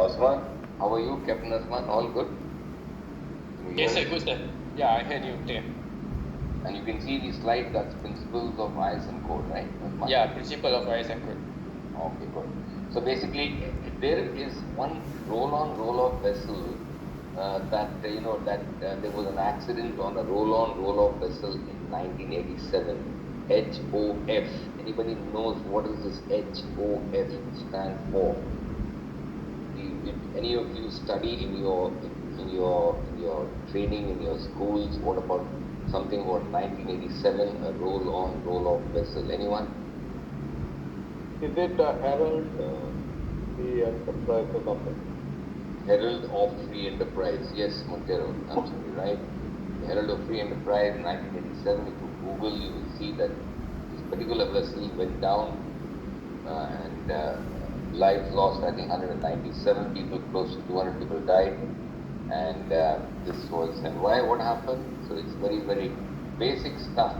Osman, how are you, Captain Osman? All good? Yes, sir. Good, sir. Yeah, I heard you clear. And you can see the slide, that's principles of ISM code, right? Osman? Yeah, principle of ISM code. Okay, good. So basically, there is one roll-on, roll-off vessel that there was an accident on a roll-on, roll-off vessel in 1987. HOF. Anybody knows what does this HOF stand for? Did any of you study in your training in your schools? What about something about 1987, a roll-on, roll-off vessel? Anyone? Is it Herald the Enterprise or something? Herald of Free Enterprise. Yes, Montero, absolutely right. The Herald of Free Enterprise in 1987. If you Google, you will see that this particular vessel went down and lives lost. I think 197 people, close to 200 people died. And what happened? So it's very, very basic stuff.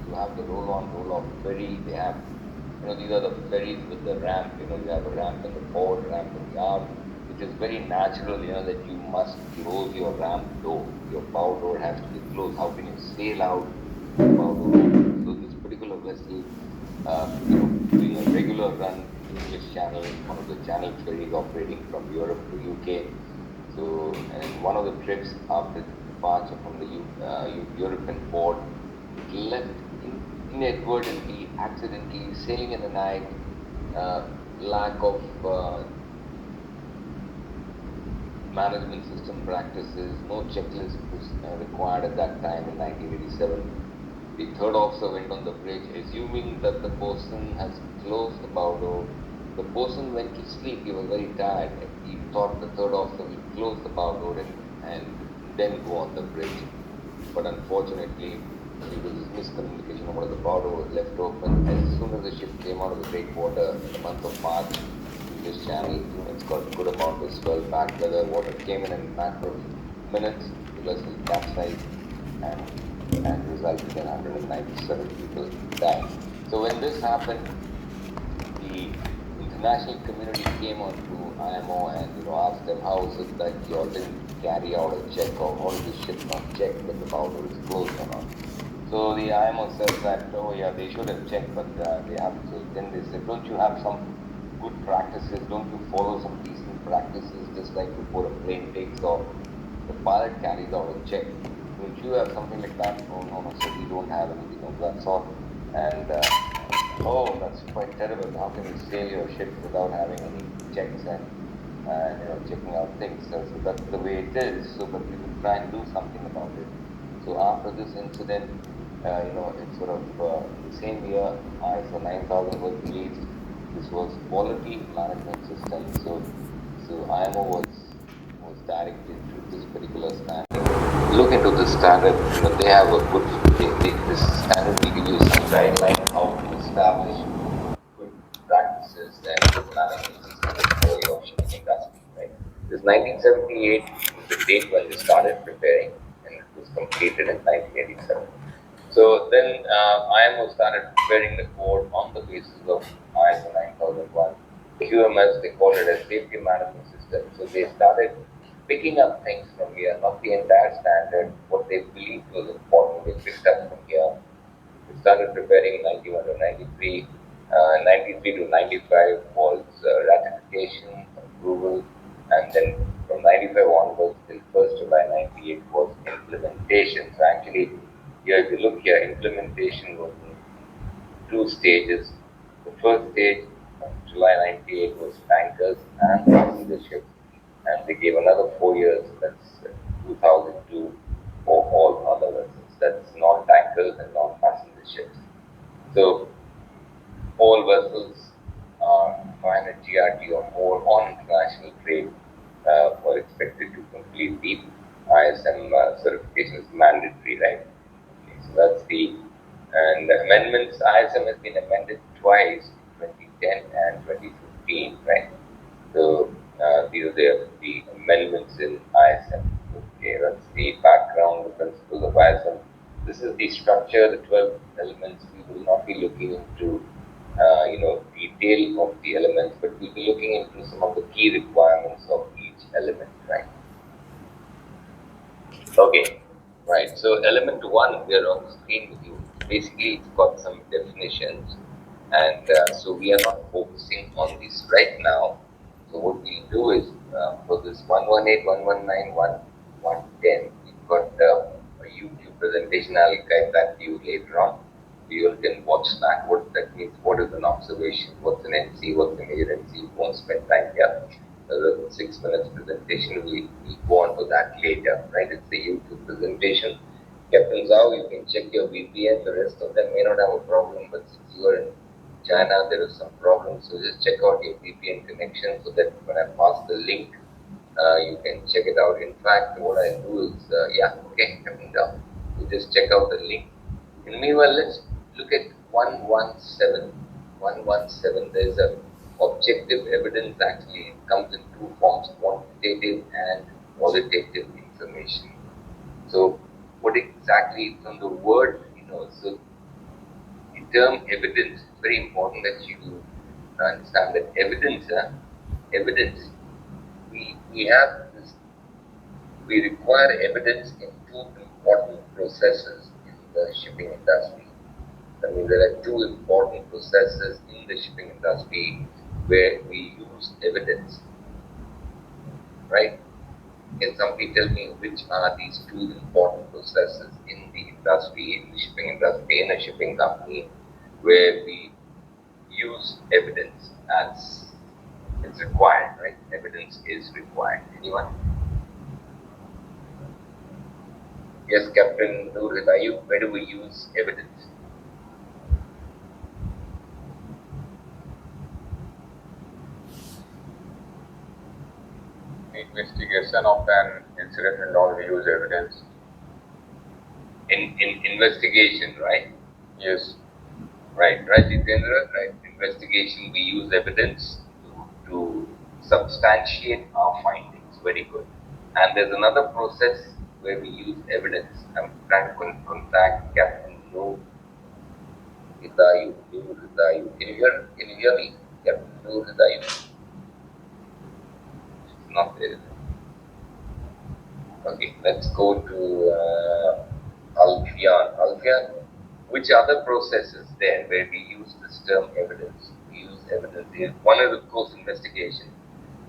You have the roll-on, roll-off ferry. They have, these are the ferries with the ramp. You have a ramp in the forward, ramp in the arm. It is very natural, that you must close your ramp door. Your bow door has to be closed. How can you sail out the bow door? So this particular vessel, doing a regular run in the English Channel, one of the channel ferries operating from Europe to UK. So, and one of the trips after departure from the European port, it left inadvertently, accidentally, sailing in the night, lack of management system practices, no checklist was required at that time in 1987. The third officer went on the bridge, assuming that the person has closed the bow door. The person went to sleep, he was very tired. He thought the third officer will close the bow door and then go on the bridge. But unfortunately, due to this miscommunication about the bow door was left open. As soon as the ship came out of the breakwater in the month of March, this channel, it's got a good amount of swell, bad weather, water came in a matter of minutes, the vessel capsized and resulted in 197 people dying. So when this happened, the international community came on to IMO and asked them, how is it that you all didn't carry out a check, or how did the ship not check that the bow door is closed or not? So the IMO says that, oh yeah, they should have checked, but they haven't. So then they said, don't you have some good practices? Don't you follow some decent practices, just like before a plane takes off, the pilot carries out a check? Don't you have something like that? Oh, no, so we don't have anything of that sort. And oh, that's quite terrible. How can you sail your ship without having any checks and checking out things? So that's the way it is. So, but we will try and do something about it. So after this incident, it's sort of the same year, ISO 9000 was released. This was quality management system. So IMO was directed to this particular standard. Look into this standard. They have a good. This standard will give you some guideline how to establish good practices and good management systems for your shipping industry. Right. This 1978 was the date when they started preparing, and it was completed in 1987. So then IMO started preparing the code on the basis of ISO 9001. QMS, they call it a safety management system. So they started picking up things from here, not the entire standard, what they believed was important, they picked up from here. We started preparing in 91 to 93. 93 to 95 was ratification, approval, and then from 95 onwards till 1st July 98 was implementation. So actually, here if you look here, implementation was in two stages. The first stage of July 98 was tankers and passenger ships, and they gave another 4 years, that's 2002, for all other vessels, that's non-tankers and non-passenger ships. So all vessels flying a GRT or more on international trade were expected to complete the ISM certification is mandatory, right? Okay, so that's and the amendments. ISM has been amended twice, 2010 and 2015, right? So these are the amendments in ISM. Okay, that's the background, the principles of ISM. This is the structure, the 12 elements. We will not be looking into detail of the elements, but we'll be looking into some of the key requirements of each element, right? Okay, right. So element 1, we are on the screen with you. Basically, it's got some definitions, and so we are not focusing on this right now. So what we'll do is, for this 118, 119, 110, we've got a YouTube presentation. I'll guide that to you later on. You can watch that. What that means, what is an observation, what's an NC, what's a major NC. You won't spend time here. The 6 minutes presentation, we'll go on to that later, right? It's the YouTube presentation. Captain Zhao, you can check your VPN. The rest of them may not have a problem, but since you are in China, there is some problem. So just check out your VPN connection so that when I pass the link, you can check it out. In fact, what I do is, okay, Captain Zhao, you just check out the link. And meanwhile, let's look at 117. 117, there's a objective evidence. Actually, it comes in two forms, quantitative and qualitative information. So what exactly from the word, so the term evidence, it's very important that you understand that evidence, we have this, we require evidence in two important processes in the shipping industry. I mean, there are two important processes in the shipping industry where we use evidence, right? Can somebody tell me which are these two important processes in the industry, in the shipping industry, in a shipping company, where we use evidence as it's required, right? Evidence is required. Anyone? Yes, Captain Noor, where do we use evidence? Investigation of an incident and all, we use evidence. In investigation, right? Yes. Right, Jitendra, right? Investigation, we use evidence to substantiate our findings. Very good. And there's another process where we use evidence. I'm trying to contact Captain Noor Hidayu. Can you hear me? Captain Noor Hidayu. It's not there. Okay, let's go to Alfian. Alfian, which other processes there where we use this term evidence? We use evidence here. One is, of course, investigation,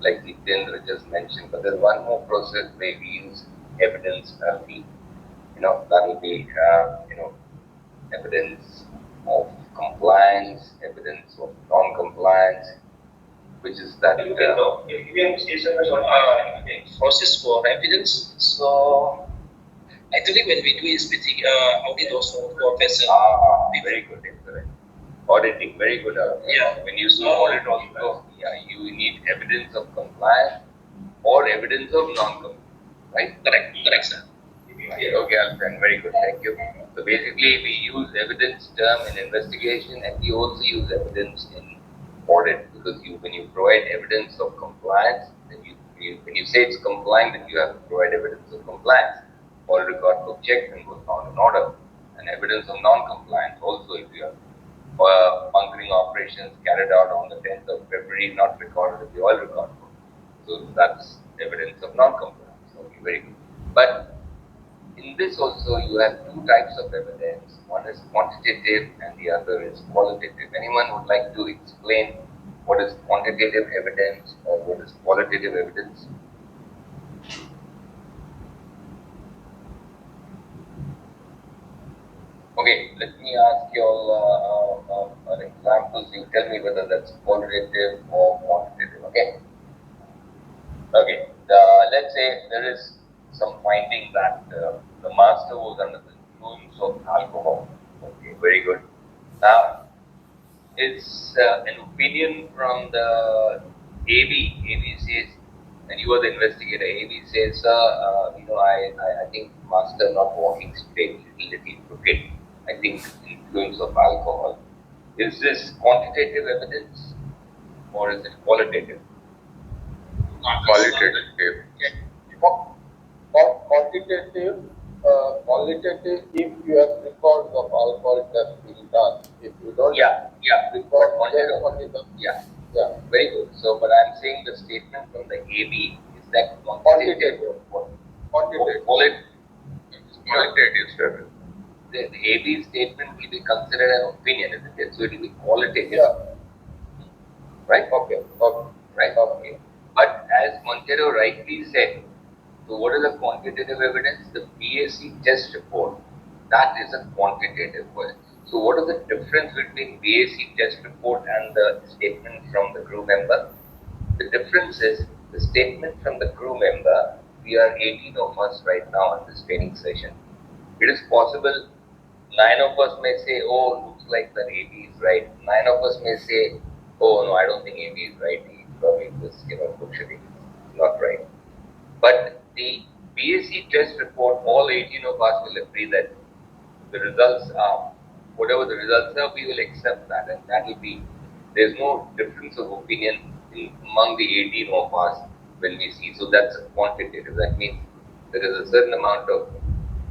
like Jitendra just mentioned, but there's one more process where we use evidence early. That will be, evidence of compliance, evidence of non-compliance, which is that. Process for evidence. So actually, when we do inspection, audit also for vessel. Very good, excellent. Auditing, very good. When you do audit also, you need evidence of compliance or evidence of non-compliance, right? Correct, sir. Okay, Alfred, very good, thank you. So basically, we use evidence term in investigation, and we also use evidence in audit, because when you provide evidence of compliance, then when you say it's compliant, then you have to provide evidence of compliance. Audit record book checked and was found in order, and evidence of non-compliance also, if you have bunkering operations carried out on the 10th of February, not recorded in the oil record book. So that's evidence of non-compliance. Okay, very good. But in this also, you have two types of evidence. One is quantitative and the other is qualitative. Anyone would like to explain what is quantitative evidence or what is qualitative evidence? Okay, let me ask you all an example. So you tell me whether that's qualitative or quantitative. Okay. Okay. Let's say there is some finding that the master was under the influence of alcohol. Okay, very good. Now, it's an opinion from the AB. AB says, and you are the investigator. AB says, I think master not walking straight, little crooked. I think influence of alcohol. Is this quantitative evidence or is it qualitative? Qualitative. Qualitative if you have records of alcohol test being done. If you don't Very good. So, but I'm saying the statement from the AB is that Quantitative. Quantitative. Qualitative statement. The AB statement will be considered an opinion, isn't it? So it will be qualitative. Yeah. Right? Okay. Okay. Right? Okay. But as Montero rightly said, so what is the quantitative evidence? The BAC test report. That is a quantitative one. So what is the difference between BAC test report and the statement from the crew member? The difference is the statement from the crew member. We are 18 of us right now in this training session. It is possible 9 of us may say, oh, looks like the AB is right. 9 of us may say, oh, no, I don't think AB is right. He probably was, bullshitting. It's not right. But the BAC test report, all 18 of us will agree that the results are, whatever the results are, we will accept that, and that will be, there's no difference of opinion among the 18 of us when we see. So that's a quantitative. That means there is a certain amount of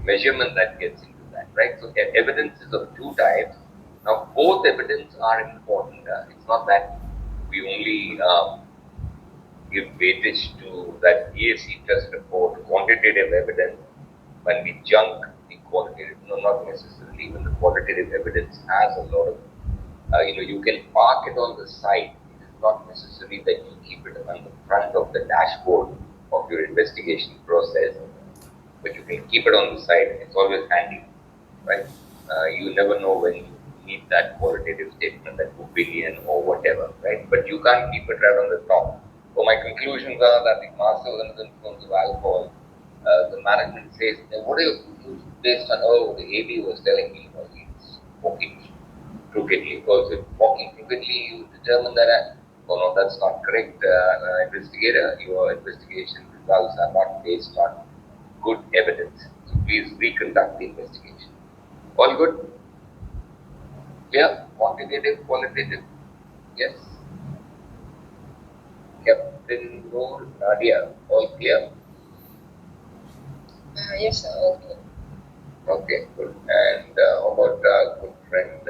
measurement that gets into that, right? So evidence is of two types. Now, both evidence are important. It's not that we only give weightage to that EAC test report, quantitative evidence, when we junk the qualitative. No, not necessarily. Even the qualitative evidence has a lot of, you can park it on the side. It is not necessary that you keep it on the front of the dashboard of your investigation process, but you can keep it on the side. It's always handy, right? You never know when you need that qualitative statement, that opinion, or whatever, right? But you can't keep it right on the top. So my conclusions are that the master was under the influence of alcohol. The management says, what are your conclusions based on? Oh, the AB was telling me, he's walking crookedly. Also, walking crookedly, you determine that, oh no, that's not correct, investigator. Your investigation results are not based on good evidence. So please reconduct the investigation. All good? Clear? Quantitative, qualitative? Yes. Captain Noor, Nadia, all clear? Yes, sir. Okay. Okay, good. And how about good friend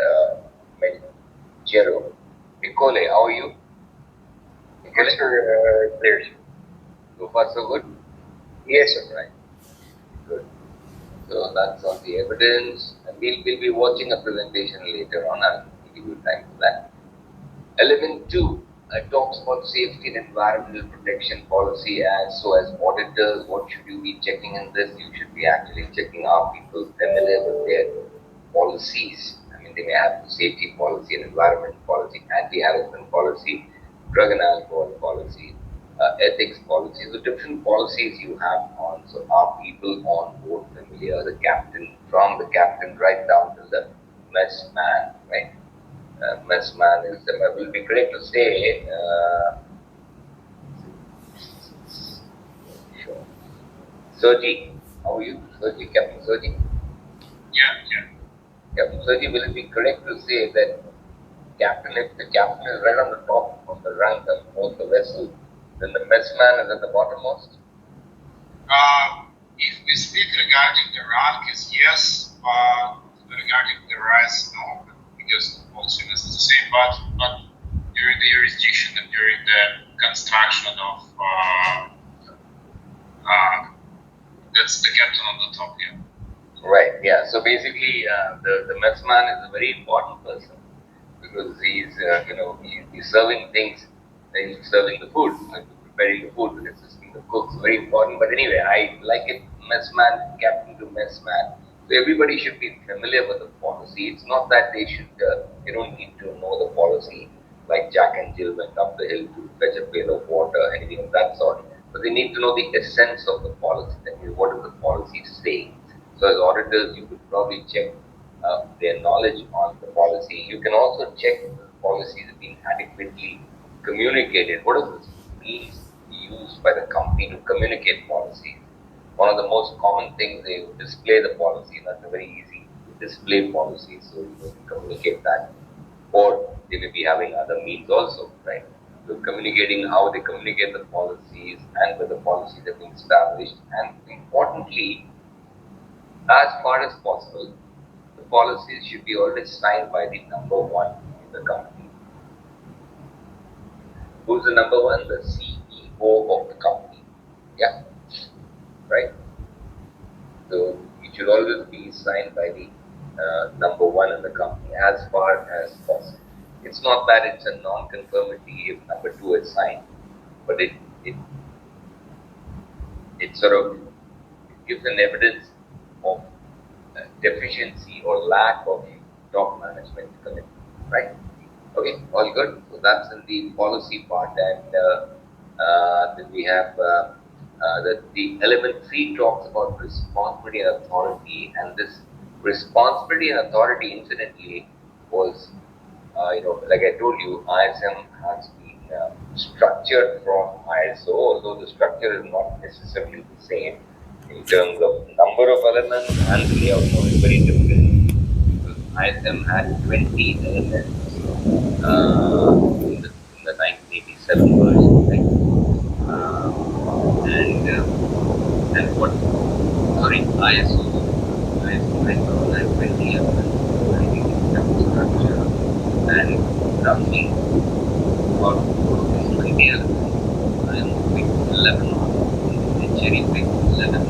Jero? Nicole, how are you? Nicole? Yes, sir. Clear. So far, so good? Yes, sir. Right. Good. So that's on the evidence. And we'll be watching a presentation later on. I'll give you time for that. Element 2 talks about safety and environmental protection policy. As auditors, what should you be checking in this? You should be actually checking, are people familiar with their policies? I mean, they may have safety policy and environment policy, anti-harassment policy, drug and alcohol policy, ethics policy. The different policies you have on. So are people on board familiar? The captain, from the captain right down to the mess man, right? Mess man is, will be great to say. Sure. Soji, how are you? Soji, Captain Soji? Yeah. Captain Soji, will it be correct to say that captain, if the captain is right on the top of the rank of the vessel, then the mess man is at the bottommost? If we speak regarding the rank, is yes, but regarding the rise, no, because all swimmers is the same. But during the jurisdiction and during the construction of that's the captain on the top, yeah. Right, yeah. So basically, the mess man is a very important person because he's, he's serving things, he's serving the food, preparing the food, assisting the cooks, very important. But anyway, I like it, mess man, captain to mess man. So everybody should be familiar with the policy. It's not that they don't need to know the policy like Jack and Jill went up the hill to fetch a pail of water, anything of that sort. But they need to know the essence of the policy. That means, what is the policy saying? So as auditors, you could probably check their knowledge on the policy. You can also check the policies have been adequately communicated. What are the means used by the company to communicate policies? One of the most common things, they display the policy. That's a very easy to display policy, so you can communicate that. Or they may be having other means also, right? So communicating how they communicate the policies and whether the policies have been established, and importantly, as far as possible, the policies should be always signed by the number one in the company. Who's the number one? The CEO of the company. Yeah, right. So it should always be signed by the number one in the company as far as possible. It's not that it's a non-conformity if number two is signed, but it, it sort of gives an evidence of deficiency or lack of top management commitment, right? Okay, all good. So that's in the policy part, and then we have the element three talks about responsibility and authority, and this responsibility and authority, incidentally, was like I told you, ISM has been structured from ISO, although the structure is not necessarily the same in terms of number of elements and the layout. No, it's very different because ISM had 20 elements in the 1987 version, right? Uh, and what? Sorry, ISO 9020 elements in the 1987 structure, and roughly about 20 elements. I am picked 11, and cherry picked 11,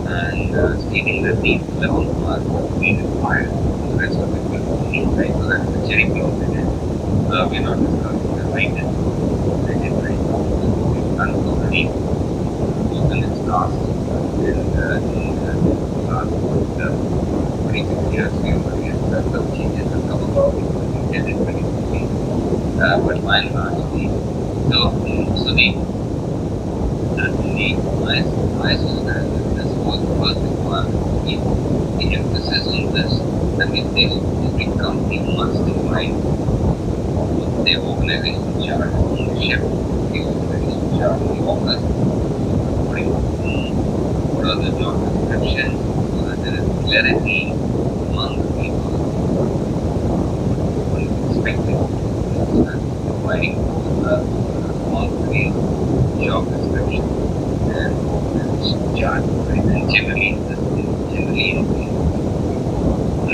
and stating that these 11 are being required, and the rest of it will be right. So that's the cherry picked it is. We're not discussing the right and right now because we've done already chosen its task, in the last 26 years we already had done some changes and some of our people intended very quickly, but by and large the ISO standard, this was the first requirement. The emphasis on this, that means every company must define their organization chart, ownership, the organization chart, the office, putting what are the job descriptions, so that there is clarity among the people what is expected. So that's providing responsibility, job description, and organization chart. Right? And generally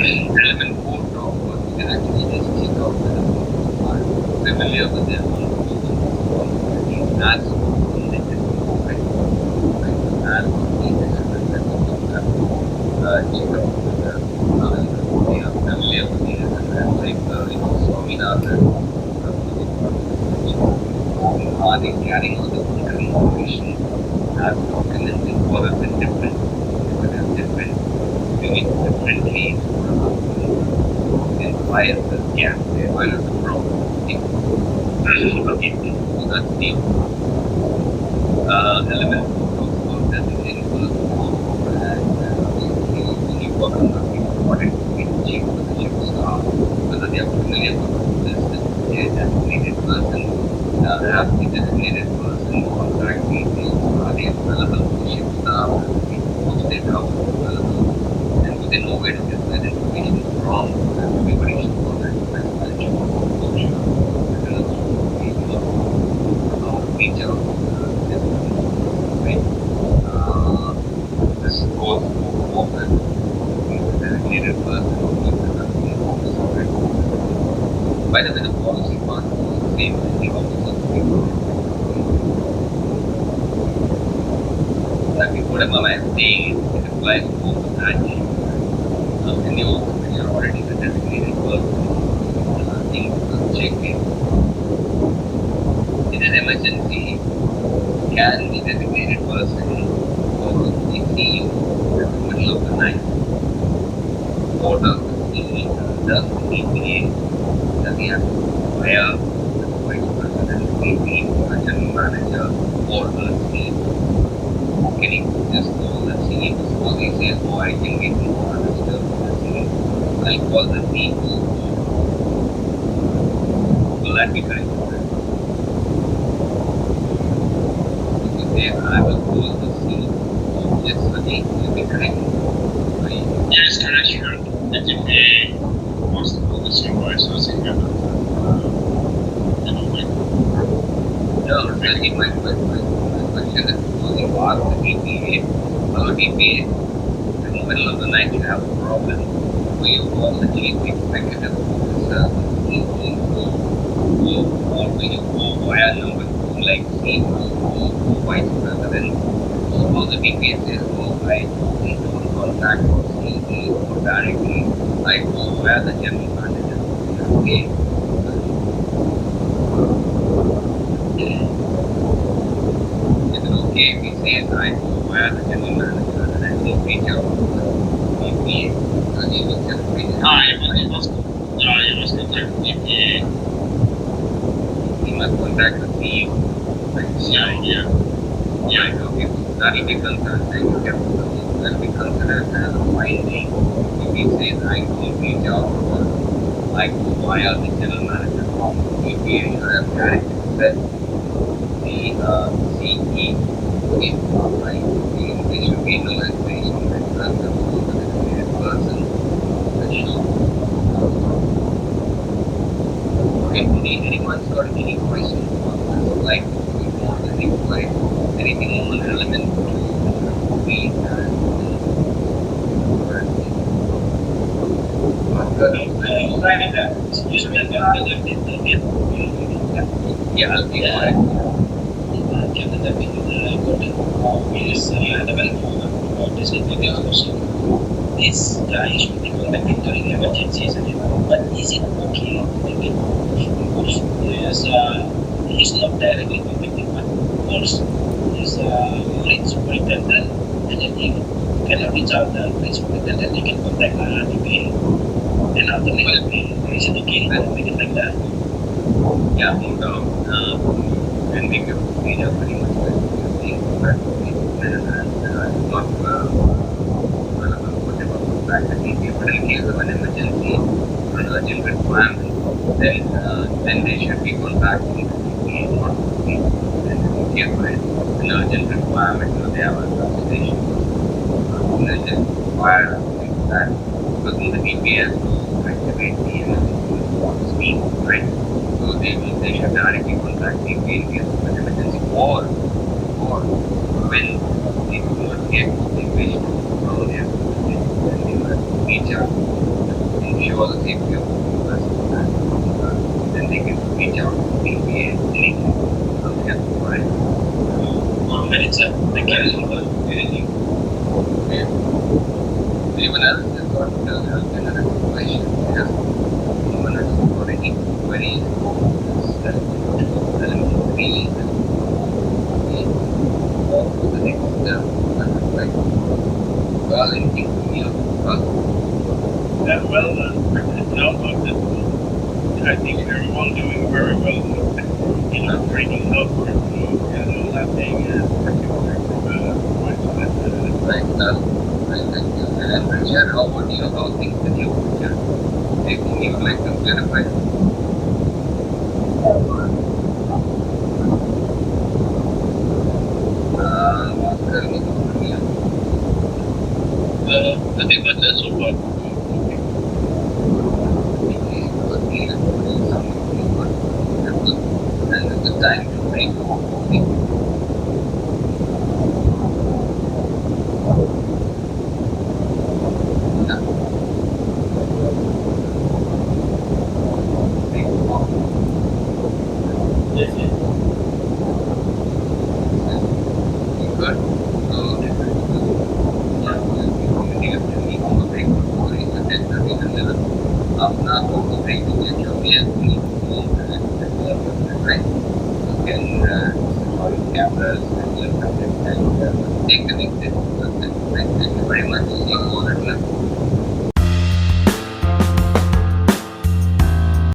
in element 4 talk, or you can actually just check out whether people are familiar with their own roles and responsibilities as connected to right? As connected that people have check out whether they are familiar with these and like Swaminathan are they carrying out the country information as documented or is it different? If it is different, doing it differently then why is this gap there? Why is the problem? Okay, so that's the element talks about designated person and when you work on the audit, you check with the ship staff whether they are familiar with this designated person, have the designated person contact details, are they available to the ship staff, what's their house available, and do they know where to get that information from? Everybody should know that message reach out this right? This goes for office, the designated person who is the office already. By the way, the policy part is the same in the office. Whatever I'm saying, it applies to both actually. In the office, when you're already the designated person, things will check in an emergency. Can the designated person call the CEO in the middle of the night? Or does the EPA, does he have to hire the vice president, VP, or the general manager, or the CEO? Can he just call the CEO? Suppose he says, oh, I can get more understood with the CEO. I'll call the CEO. Will that be correct? I will call the CEO. Yes, Sadiq, will be correct. Yes, correct. Sure. That if they wants to do the same way, so it's kind of, No, Sadiq, my question is, suppose you ask the EPA, hello EPA, in the middle of the night you have a problem, will you call the chief executive officer, CEO, or will you go via number 2 like see who vice president, all the DPS is go I don't contact or see or directly. I go where the general manager. Okay. Is it okay if he says I go via the general manager and I will reach out to the EPA? So he will just reach out. You must contact the EPA. He must contact the CEO. Right? Yeah. Right, okay. That will be considered. That will be considered as a finding. If he says I will reach out or I go via the general manager of EPA, you have directly said the CE is right. There should be no hesitation when the designated person should. Okay, anyone's got any questions on this? Like, anything like anything more relevant to be yeah, I'll be quiet. This guy should be contacted during emergencies, but is it okay to make it yes, he's not directly contacted, but of course he's lead superintendent, and then he cannot reach out the lead superintendent, he can contact the DPA and alternately. Is it okay to make it like that? Yeah, no doubt. And we can see pretty much that not whatever fact that but in case of an emergency or an urgent requirement, then they should be contacting the DPA, not the case for an urgent requirement, they have a substation, urgent fire, things like that, because the DPA has to activate the emergency response team, right? So they should directly contact the DPA in case of an emergency or when they do not get the patient from their facility, then they must reach out to ensure the safety of the person, and then they can reach out to the DPA anytime. Okay, right? And it's they can anything. Okay. Anyone else has got another question? Yes. Anyone else has got any queries? Element 3. Okay. To the next like anything from you? Well, I think we're all doing very well. Bringing up, laughing Right, thank you. And Richard, how about you? How things with you? Anything you would like to clarify? Oscar, anything from you? Nothing but that so far. And it's the time to break. Good. So half an hour to break to get your BSP right? You can install your cameras and your tablets and stay connected. Thank you very much. See you all at lunch.